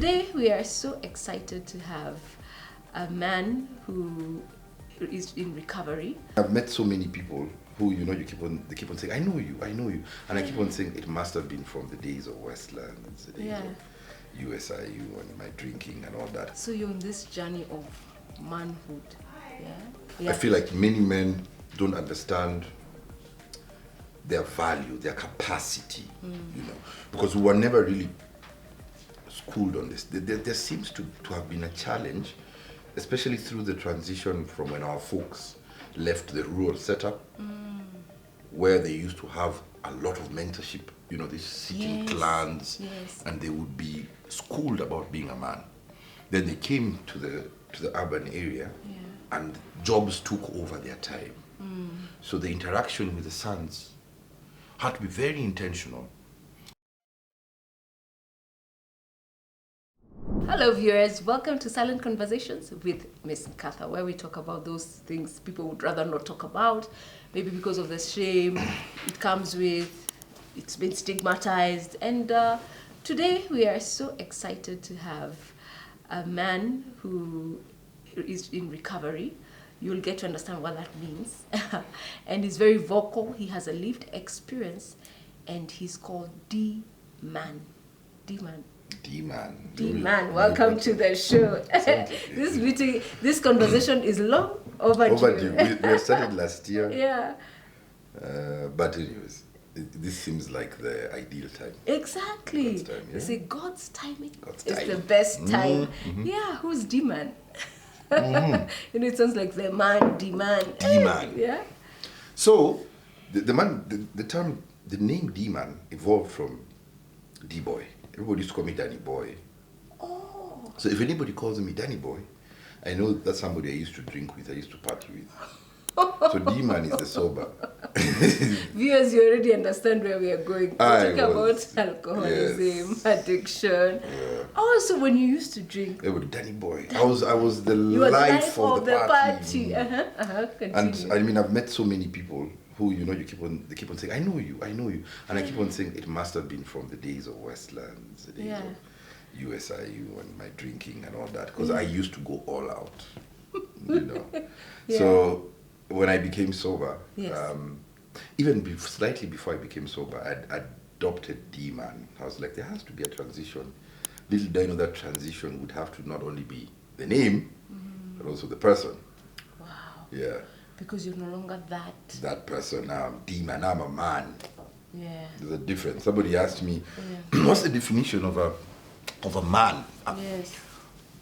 Today we are so excited to have a man who is in recovery. I've met so many people who, they keep on saying, I know you. And I keep on saying it must have been from the days of Westlands, the days of USIU and my drinking and all that. So you're on this journey of manhood. Yeah. I feel like many men don't understand their value, their capacity, because we were never really schooled on this. There seems to have been a challenge, especially through the transition from when our folks left the rural setup, where they used to have a lot of mentorship, these sitting clans, and they would be schooled about being a man. Then they came to the urban area, and jobs took over their time. So the interaction with the sons had to be very intentional. Hello viewers, welcome to Silent Conversations with Miss Nkatha, where we talk about those things people would rather not talk about, maybe because of the shame it comes with, it's been stigmatized. And today we are so excited to have a man who is in recovery. You'll get to understand what that means. And he's very vocal, he has a lived experience, and he's called D-Man. D-Man. D-Man, welcome to the show. This conversation is long overdue. We had started last year. Yeah. But anyways, this seems like the ideal time. Exactly. God's time, They say God's timing God's is time. the best time. Yeah, who's D-Man? It sounds like the man, D-Man. D-Man. Yeah. So, the name D-Man evolved from D-Boy. Everybody used to call me Danny Boy. Oh. So if anybody calls me Danny Boy, I know that's somebody I used to drink with, I used to party with. So D-Man is the sober. Viewers, you already understand where we are going. We're talking about alcoholism, addiction. Yeah. Oh, so when you used to drink, Everybody, Danny Boy. I was the you were the life of the party. And Continue. I mean, I've met so many people who, they keep on saying, I know you. And I keep on saying it must have been from the days of Westlands, the days of USIU and my drinking and all that, because I used to go all out, So when I became sober, even slightly before I became sober, I adopted D-Man. I was like, there has to be a transition. Little did I know that transition would have to not only be the name, but also the person. Wow. Yeah. Because you're no longer that person. Now I'm D-Man, I'm a man. Yeah. There's a difference. Somebody asked me, what's the definition of a man? Yes.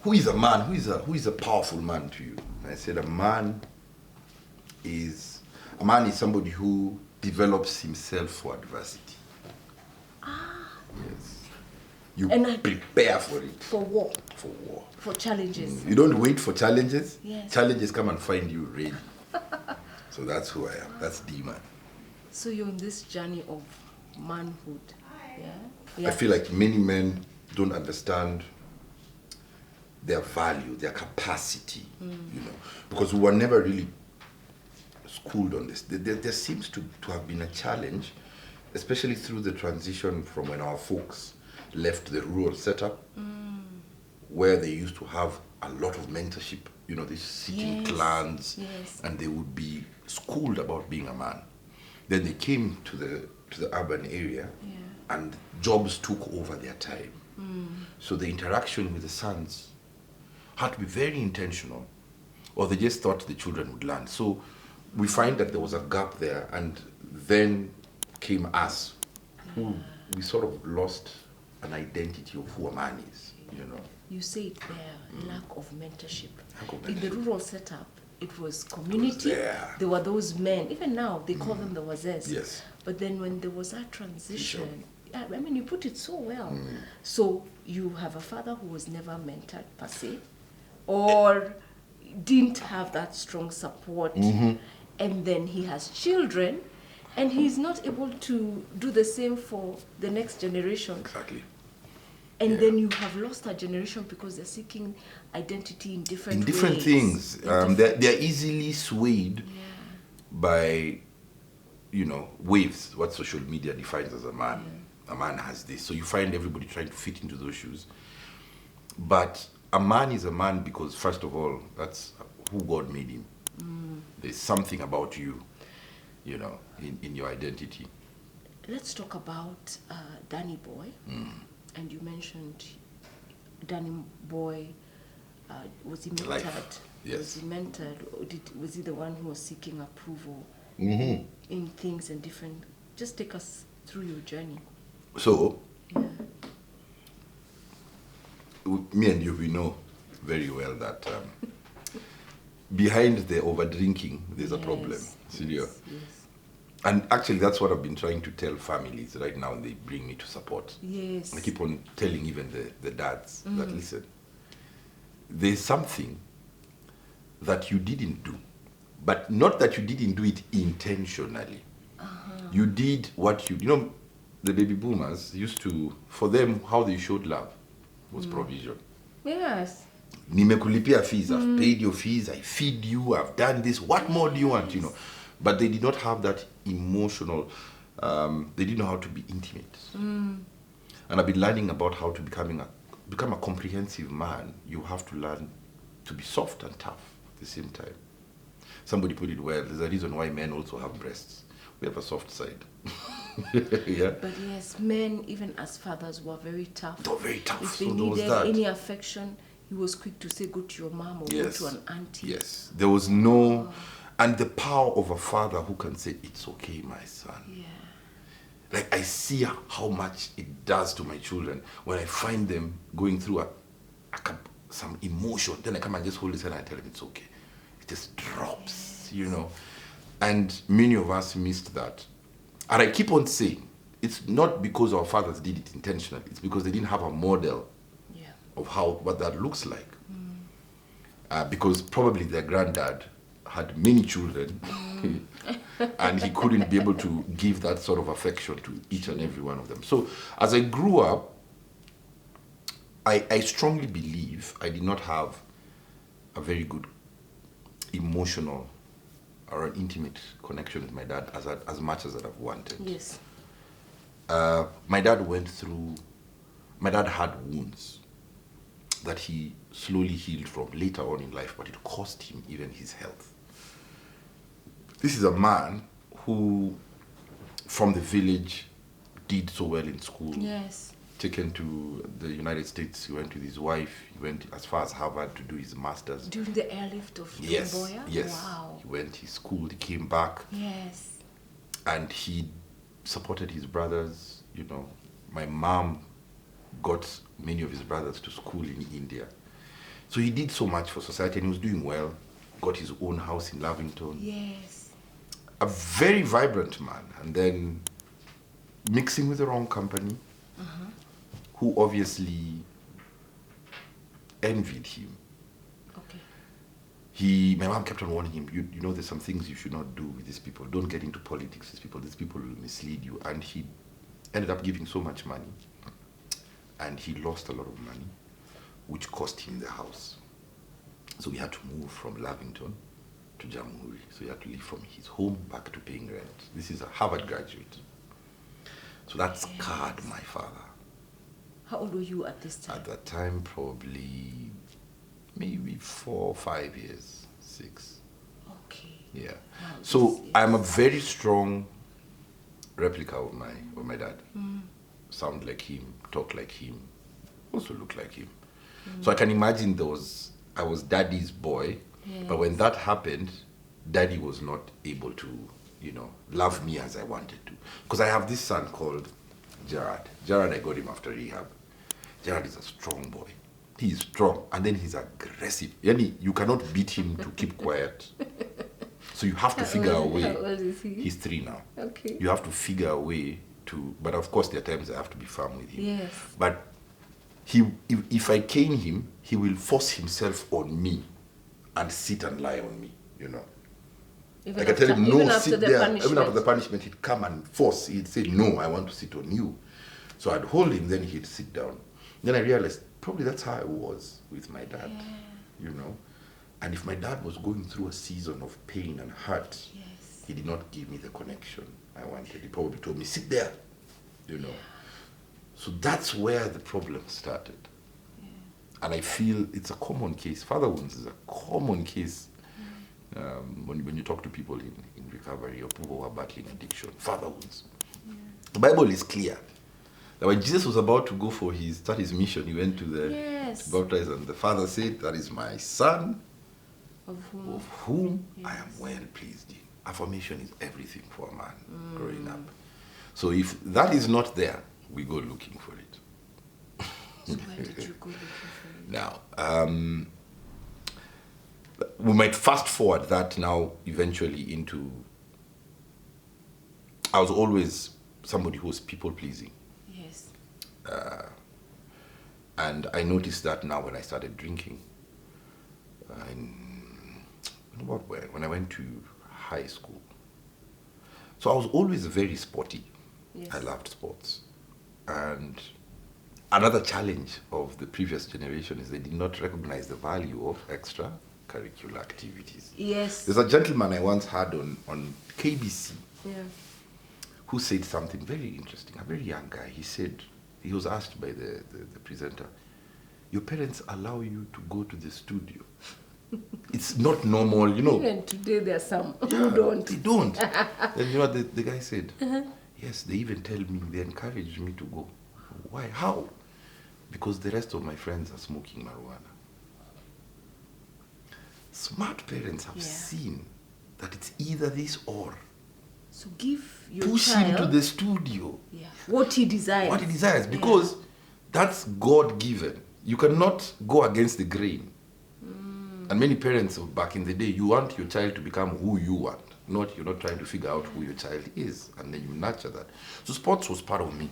Who is a man? Who is a powerful man to you? And I said a man is somebody who develops himself for adversity. Yes. You prepare for it. For war. For war. For challenges. You don't wait for challenges. Yes. Challenges come and find you ready. So that's who I am. That's D-Man. So you're on this journey of manhood. Yeah. I feel like many men don't understand their value, their capacity, because we were never really schooled on this. There seems to have been a challenge, especially through the transition from when our folks left the rural setup, where they used to have a lot of mentorship, these sitting clans, and they would be schooled about being a man. Then they came to the urban area, and jobs took over their time. So the interaction with the sons had to be very intentional, or they just thought the children would learn. So we find that there was a gap there, and then came us, who we sort of lost an identity of who a man is, You say it there, lack of mentorship. In the rural setup, it was community. There were those men. Even now, they call them the wazes. Yes. But then when there was that transition, I mean, you put it so well. So you have a father who was never mentored per se, or didn't have that strong support. And then he has children, and he's not able to do the same for the next generation. Exactly. And then you have lost a generation because they're seeking identity in different ways. Things. They're easily swayed by, waves, what social media defines as a man. A man has this. So you find everybody trying to fit into those shoes. But a man is a man because, first of all, that's who God made him. There's something about you, in your identity. Let's talk about Danny Boy. And you mentioned Danny Boy, was he mentored? Life. Yes. Was he mentored? Or was he the one who was seeking approval in things and different? Just take us through your journey. So, me and you, we know very well that behind the over drinking, there's a problem. Serious. Yes. And actually, that's what I've been trying to tell families right now. They bring me to support. Yes. I keep on telling even the dads that, listen, there's something that you didn't do, but not that you didn't do it intentionally. You did what the baby boomers used to, for them, how they showed love was provision. Yes. Nimekulipia fees, I've paid your fees, I feed you, I've done this, what more do you want, But they did not have that emotional, they didn't know how to be intimate. And I've been learning about how to become a comprehensive man. You have to learn to be soft and tough at the same time. Somebody put it well, there's a reason why men also have breasts. We have a soft side. Yeah. But yes, men, even as fathers, were very tough. They were very tough. If they So there was needed that. any affection, he was quick to say, go to your mom or go to an auntie. Yes. There was no... And the power of a father who can say, it's okay, my son. Yeah. Like, I see how much it does to my children when I find them going through some emotion. Then I come and just hold his hand and I tell them it's okay. It just drops, And many of us missed that. And I keep on saying, it's not because our fathers did it intentionally. It's because they didn't have a model of what that looks like. Because probably their granddad had many children and he couldn't be able to give that sort of affection to each and every one of them. So as I grew up, I strongly believe I did not have a very good emotional or an intimate connection with my dad as much as I've wanted. Yes. My dad had wounds that he slowly healed from later on in life, but it cost him even his health. This is a man who, from the village, did so well in school. Yes. Taken to the United States, he went with his wife, he went as far as Harvard to do his master's. During the airlift of Boya? Yes. Wow. He went, he schooled, he came back. Yes. And he supported his brothers, My mom got many of his brothers to school in India. So he did so much for society and he was doing well. Got his own house in Lavington. Yes. A very vibrant man. And then mixing with the wrong company, who obviously envied him. Okay. My mom kept on warning him, there's some things you should not do with these people. Don't get into politics with these people will mislead you. And he ended up giving so much money. And he lost a lot of money, which cost him the house. So we had to move from Lavington to Jamhuri. So he had to leave from his home back to paying rent. This is a Harvard graduate. So that scarred my father. How old were you at this time? At that time, probably maybe 4 or 5 years, 6. Okay. Yeah. Wow, So I'm a very strong replica of my dad. Sound like him, talk like him, also look like him. So I can imagine I was daddy's boy, but when that happened, daddy was not able to, love me as I wanted to. Because I have this son called Gerard. Gerard, I got him after rehab. Gerard is a strong boy. He is strong, and then he's aggressive. You cannot beat him to keep quiet. So you have to figure a way. How old is he? He's 3 now. Okay. You have to figure a way but of course there are times I have to be firm with him. Yes. But if I cane him, he will force himself on me and sit and lie on me, Even Like I tell him, no, sit there. Punishment. Even after the punishment, he'd come and force. He'd say, no, I want to sit on you. So I'd hold him, then he'd sit down. Then I realized, probably that's how I was with my dad, And if my dad was going through a season of pain and hurt, he did not give me the connection I wanted. He probably told me, sit there, So that's where the problem started. And I feel it's a common case. Father wounds is a common case when you talk to people in recovery or people who are battling addiction. Father wounds. Yeah. The Bible is clear. That when Jesus was about to go for start his mission, he went to to baptize, and the Father said, "That is my Son, of whom I am well pleased." Affirmation is everything for a man growing up. So if that is not there, we go looking for it. So where did you go looking for it? Now, we might fast forward that now eventually into, I was always somebody who was people pleasing. Yes. And I noticed that now when I started drinking. When I went to high school. So I was always very sporty. Yes. I loved sports. And another challenge of the previous generation is they did not recognize the value of extracurricular activities. Yes. There's a gentleman I once had on KBC who said something very interesting, a very young guy. He said, he was asked by the presenter, "Your parents allow you to go to the studio." It's not normal, you know. Even today there are some who don't. They don't. And you know what the guy said? Yes, they even tell me, they encourage me to go. Why? How? Because the rest of my friends are smoking marijuana. Smart parents have seen that it's either this or. So give your push child him to the studio. Yeah. What he desires. What he desires. Because that's God-given. You cannot go against the grain. And many parents back in the day, you want your child to become who you want. You're not trying to figure out who your child is. And then you nurture that. So sports was part of me.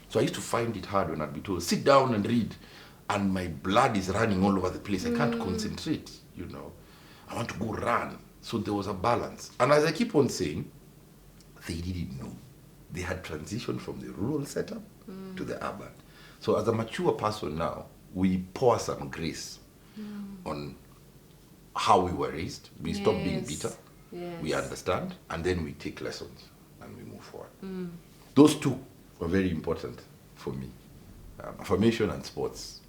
So I used to find it hard when I'd be told, sit down and read. And my blood is running all over the place. I can't concentrate, you know. I want to go run. So there was a balance. And as I keep on saying, they didn't know. They had transitioned from the rural setup to the urban. So as a mature person now, we pour some grace on how we were raised. We stop being bitter. Yes. We understand. And then we take lessons and we move forward. Those two were very important for me. Affirmation and sports.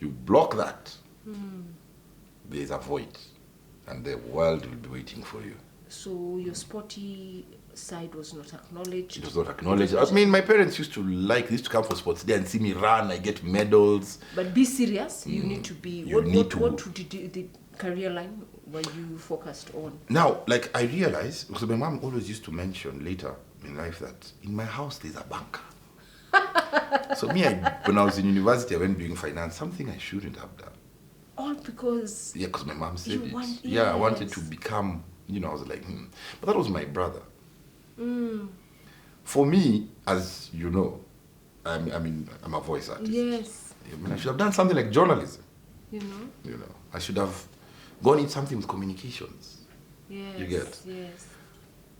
You block that, there's a void. And the world will be waiting for you. So your sporty side was not acknowledged? It was not acknowledged. I mean, my parents used to come for sports day and see me run. I get medals. But be serious. You need to be. What did the career line were you focused on? Now, like I realized, because my mom always used to mention later in life that in my house there's a banker. So when I was in university, I went doing finance, something I shouldn't have done. All because... Yeah, because my mom said it. I wanted to become, I was like, But that was my brother. For me, as you know, I'm a voice artist. Yes. I should have done something like journalism. You know? I should have gone into something with communications. Yes. You get? Yes.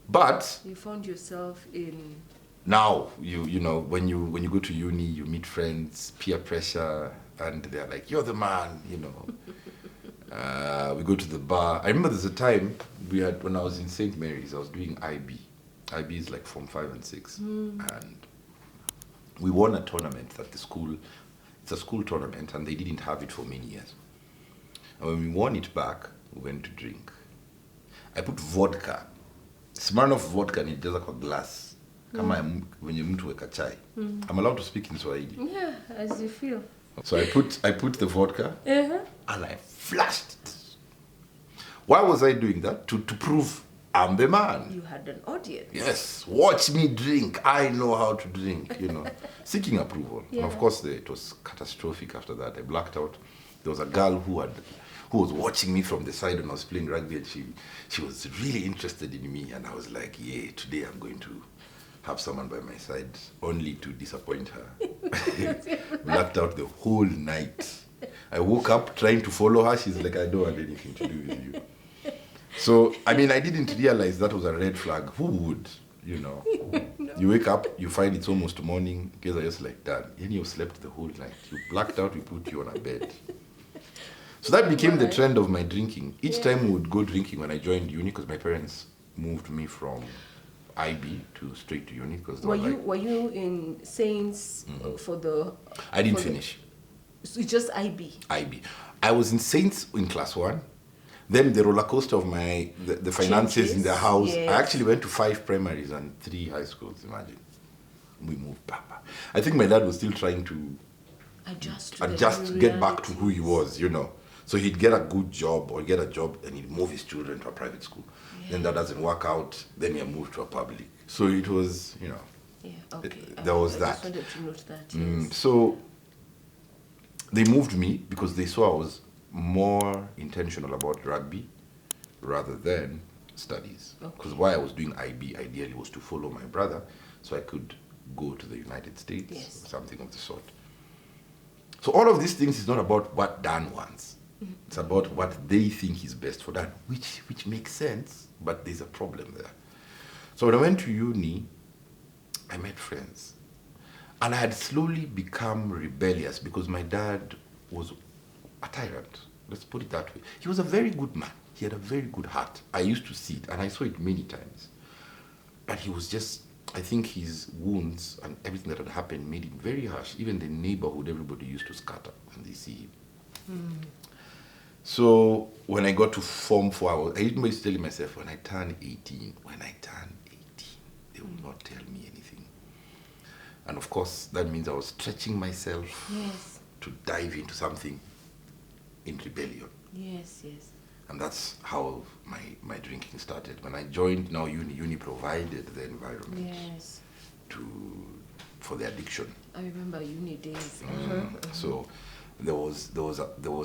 But you found yourself in... Now, when you go to uni, you meet friends, peer pressure, and they're like, you're the man, we go to the bar. I remember there's a time when I was in St. Mary's, I was doing IB. IB is like Form 5 and 6. And we won a tournament at the school. It's a school tournament, and they didn't have it for many years. And when we won it back, we went to drink. I put vodka, Smirnoff vodka nijaza kwa glass. Kama when you mtu weka chai. I'm allowed to speak in Swahili. Yeah, as you feel. So I put the vodka and I flashed it. Why was I doing that? To prove I'm the man. You had an audience. Yes, watch me drink. I know how to drink, Seeking approval. Yeah. And of course, it was catastrophic after that. I blacked out. There was a girl who was watching me from the side when I was playing rugby, and she was really interested in me, and I was like, yeah, today I'm going to have someone by my side, only to disappoint her. Blacked out the whole night. I woke up trying to follow her. She's like, I don't want anything to do with you. So, I didn't realize that was a red flag. Who would, No. You wake up, you find it's almost morning, guys are just like that. And you slept the whole night. You blacked out, we put you on a bed. So that became the trend of my drinking. Each time we would go drinking when I joined uni, because my parents moved me from IB to straight to uni. Because were you in Saints for the... I didn't finish. So it's just IB. IB. I was in Saints in class 1. Then the roller coaster of the finances in the house. Yes. I actually went to 5 primaries and 3 high schools, imagine. We moved Papa. I think my dad was still trying to adjust, get back to who he was, you know. So he'd get a good job or get a job and he'd move his children to a private school. Yeah. Then that doesn't work out, then he moved to a public. So it was, you know, yeah, okay. There was I that. just wanted to note that, yes. So they moved me because they saw I was more intentional about rugby rather than studies. Because why I was doing IB ideally was to follow my brother so I could go to the United States, yes, or something of the sort. So all of these things is not about what Dan wants. It's about what they think is best for Dan, which makes sense, but there's a problem there. So when I went to uni, I met friends. And I had slowly become rebellious because my dad was a tyrant. Let's put it that way. He was a very good man. He had a very good heart. I used to see it, and I saw it many times. But he was just, I think his wounds and everything that had happened made him very harsh. Even the neighborhood, everybody used to scatter when they see him. So when I got to Form 4, I used to tell myself, when I turn 18, they will not tell me anything. And of course, that means I was stretching myself, yes, to dive into something in rebellion. Yes, yes. And that's how my drinking started. When I joined now uni provided the environment, yes, for the addiction. I remember uni days. So there was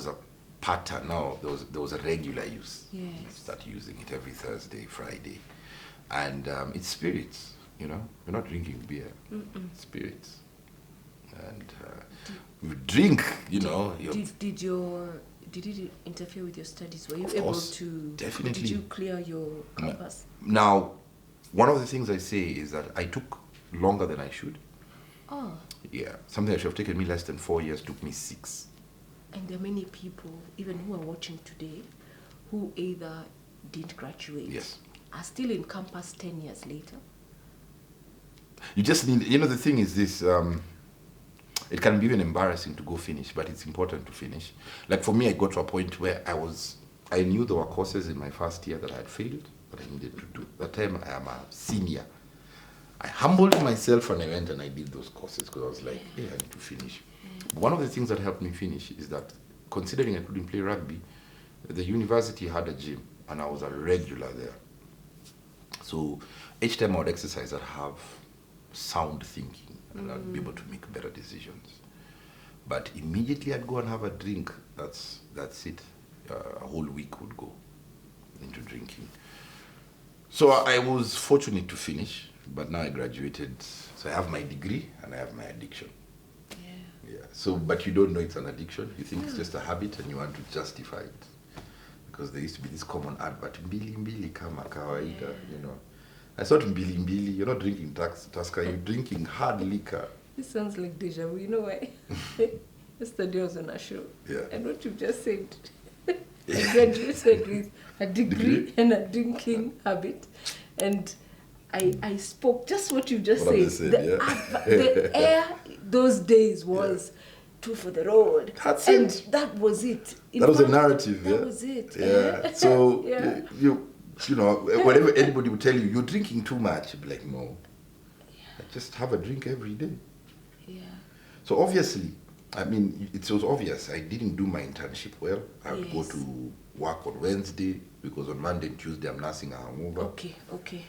a pattern. Now there was a regular use. Yes. You start using it every Thursday, Friday, and it's spirits. You know, you're not drinking beer. Spirits, and you drink. You know. Did it interfere with your studies? Were you Of able course, to? definitely. Did you clear your campus? Now, one of the things I say is that I took longer than I should. Oh. Yeah, something that should have taken me less than 4 years took me 6. And there are many people, even who are watching today, who either didn't graduate, yes, are still in campus 10 years later. You just need, you know, the thing is this, it can be even embarrassing to go finish, but it's important to finish. Like for me, I got to a point where I knew there were courses in my first year that I had failed, that I needed to do. That time I am a senior. I humbled myself and I went and I did those courses because I was like, hey, I need to finish. One of the things that helped me finish is that, considering I couldn't play rugby, the university had a gym and I was a regular there. So each time I would exercise, I'd have sound thinking and I'd be able to make better decisions. But immediately I'd go and have a drink, that's it. A whole week would go into drinking. So I was fortunate to finish, but now I graduated. So I have my degree and I have my addiction. Yeah. So, but you don't know it's an addiction. You think it's just a habit and you want to justify it. Because there used to be this common advert, mbili mbili kama kawaida, you know. I thought mbili mbili, you're not drinking Tusker, you're drinking hard liquor. This sounds like deja vu. You know why? Yesterday I was on a show. Yeah. And what you've just said, I graduated with a degree and a drinking habit. And I spoke just what you just said. The air those days was two for the road. That's and it. That was it. That was the narrative. That was it. Yeah. So you know, whatever anybody would tell you, you're drinking too much, you'd be like, no. I just have a drink every day. Yeah. So obviously, I mean, it was obvious. I didn't do my internship well. I would go to work on Wednesday because on Monday and Tuesday I'm nursing a hangover. Okay.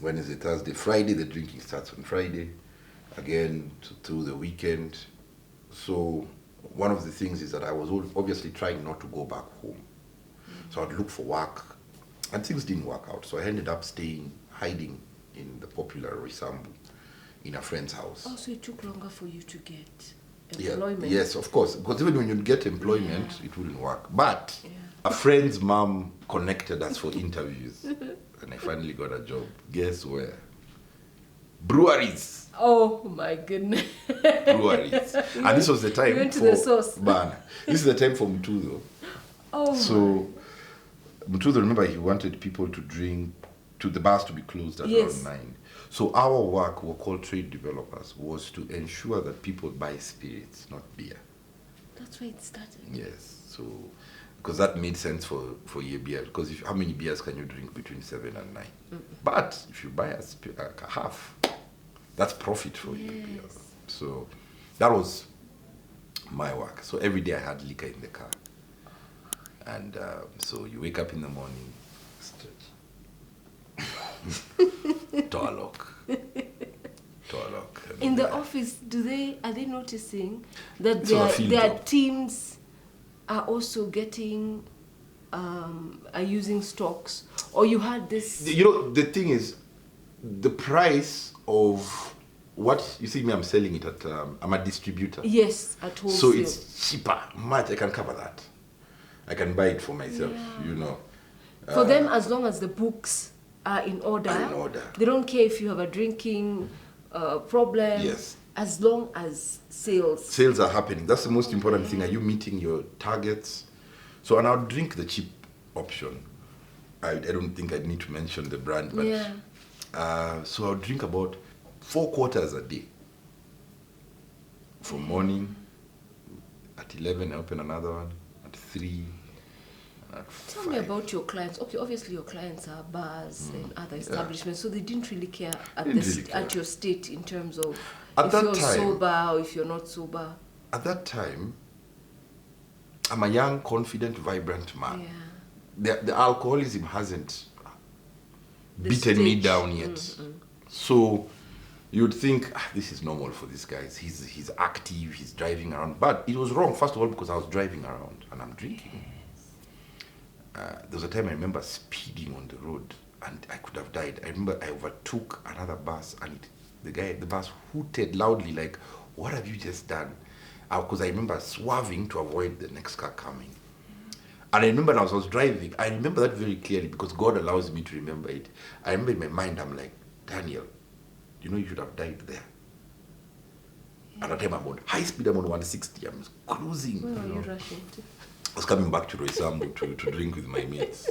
Wednesday, Thursday, Friday, the drinking starts on Friday. Again, through the weekend. So one of the things is that I was obviously trying not to go back home. So I'd look for work. And things didn't work out. So I ended up hiding in the popular Risambu in a friend's house. Oh, so it took longer for you to get employment? Yeah. Yes, of course. Because even when you get employment, it wouldn't work. But a friend's mom connected us for interviews. And I finally got a job. Guess where? Breweries. Oh my goodness. Breweries. And this was the time you went to the source. This is the time for Mtudo. Oh. So Mtudo, remember, he wanted people to drink, to the bars to be closed at around 9. So our work, we're called trade developers, was to ensure that people buy spirits, not beer. That's where it started. Yes, so because that made sense for a beer. Because how many beers can you drink between 7 and 9? But if you buy a half, that's profit for you. Beer. So that was my work. So every day I had liquor in the car, and so you wake up in the morning, stretch, door lock. In the office, are they noticing that It's their teams are also getting are using stocks, or you had this? You know, the thing is, the price of what you see me, I'm selling it at. I'm a distributor. Yes, at wholesale. So it's cheaper, much. I can cover that. I can buy it for myself. You know. For them, as long as the books are in order, they don't care if you have a drinking problem. Yes. As long as sales are happening. That's the most important thing. Are you meeting your targets? So, and I'll drink the cheap option. I don't think I need to mention the brand, but so I'll drink about 4 quarters a day. From morning, at 11 I open another one, at 3, at 5. Tell me about your clients. Okay, obviously your clients are bars and other establishments, so they didn't really care at your state in terms of if you're sober or if you're not sober. At that time, I'm a young, confident, vibrant man. Yeah. The alcoholism hasn't beaten me down yet. So you'd think, this is normal for this guy. He's active, he's driving around. But it was wrong, first of all, because I was driving around and I'm drinking. There was a time I remember speeding on the road and I could have died. I remember I overtook another bus and the bus hooted loudly like, what have you just done? Because I remember swerving to avoid the next car coming. And I remember as I was driving, I remember that very clearly because God allows me to remember it. I remember in my mind, I'm like, Daniel, you know you should have died there. At that time I'm on high speed, I'm on 160, I'm cruising. Where are you rushing to? I was coming back to Roysambu to drink with my mates.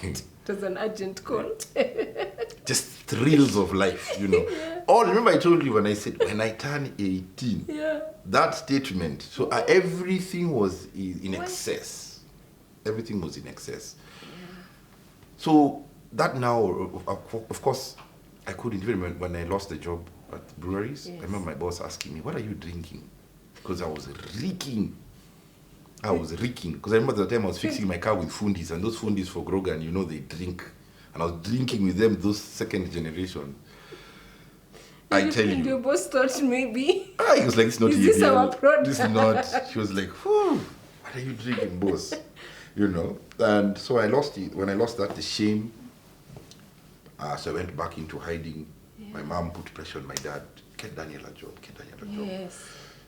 It was an urgent call. Just thrills of life, you know. Oh, remember I told you when I said, when I turn 18, that statement, so everything was in excess. Everything was in excess. So that now, of course, I couldn't even, when I lost the job at breweries, I remember my boss asking me, what are you drinking? Because I was reeking. Because I remember the time I was fixing my car with fundis, and those fundis for Grogan, you know, they drink. And I was drinking with them, those second generation. I tell you. Your boss thought maybe. He was like, it's not is this our product? This is not. She was like, whew, what are you drinking, boss? You know. And so I lost it. When I lost that, the shame. So I went back into hiding. My mom put pressure on my dad. Get Daniel a job. Yes.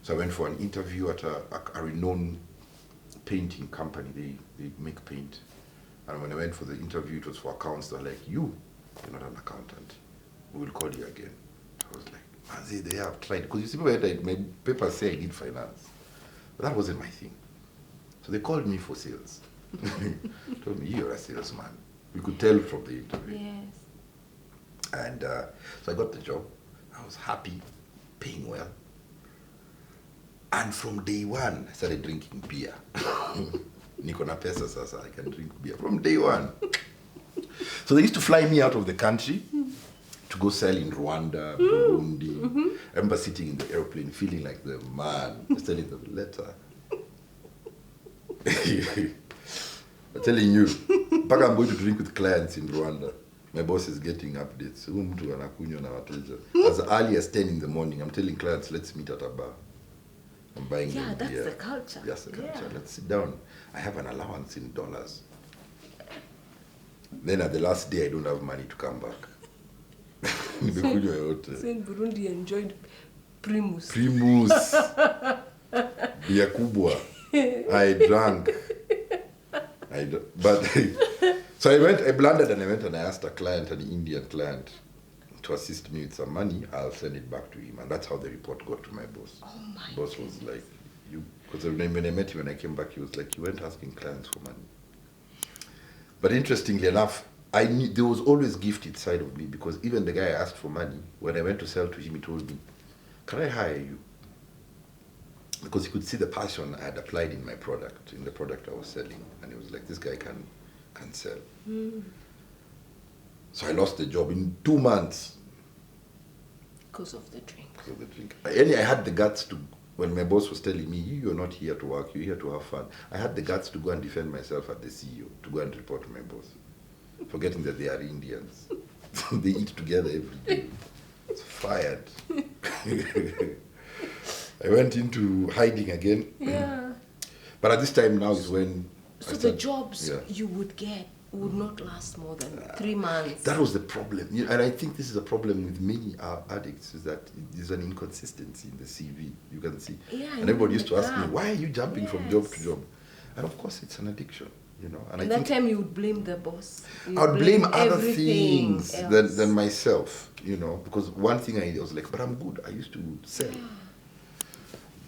So I went for an interview at a renowned painting company. They make paint. And when I went for the interview, it was for accounts. They're like, you're not an accountant. We will call you again. I was like, Mazi, they have tried. Because you see, my papers say I did finance. But that wasn't my thing. So they called me for sales. Told me, you're a salesman. We could tell from the interview. Yes. And so I got the job. I was happy, paying well. And from day one, I started drinking beer. Niko na pesa sasa, I can drink beer from day one. So they used to fly me out of the country to go sell in Rwanda, Burundi. I remember sitting in the airplane feeling like the man, just telling them, letter. I'm telling you, back I'm going to drink with clients in Rwanda. My boss is getting updates. As early as 10 in the morning, I'm telling clients, let's meet at a bar. I'm buying them that's beer. the culture. That's the culture. Let's sit down. I have an allowance in dollars. Then at the last day, I don't have money to come back. So in Burundi, enjoyed Primus. Beer kubwa. I drank. But so I blundered and I went and I asked a client, an Indian client, to assist me with some money. I'll send it back to him. And that's how the report got to my boss. Oh my boss was like, because when I met him, when I came back, he was like, you went asking clients for money. But interestingly enough, I knew there was always gift inside of me, because even the guy I asked for money, when I went to sell to him, he told me, can I hire you? because he could see the passion I had applied in my product, in the product I was selling, and he was like, this guy can sell. So I lost the job in 2 months. Because of the drink. Because of the drink. I had the guts to, when my boss was telling me, you're not here to work, you're here to have fun, I had the guts to go and defend myself at the CEO, to go and report to my boss, forgetting that they are Indians. They eat together every day. It's fired. I went into hiding again. Yeah. But at this time now is when... So the jobs you would get would not last more than 3 months. That was the problem. And I think this is a problem with many addicts, is that there's an inconsistency in the CV. You can see. Yeah, and everybody used to ask me, why are you jumping from job to job? And of course, it's an addiction. And I that think time you would blame the boss. I would blame other things else. than myself, because one thing I was like, but I'm good. I used to sell. Yeah.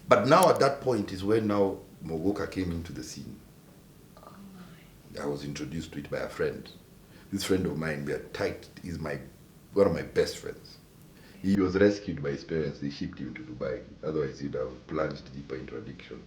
But now at that point is when now Mogoka came into the scene. Oh my. I was introduced to it by a friend. This friend of mine, we are tight, is one of my best friends. He was rescued by his parents. They shipped him to Dubai. Otherwise, he'd have plunged deeper into addiction.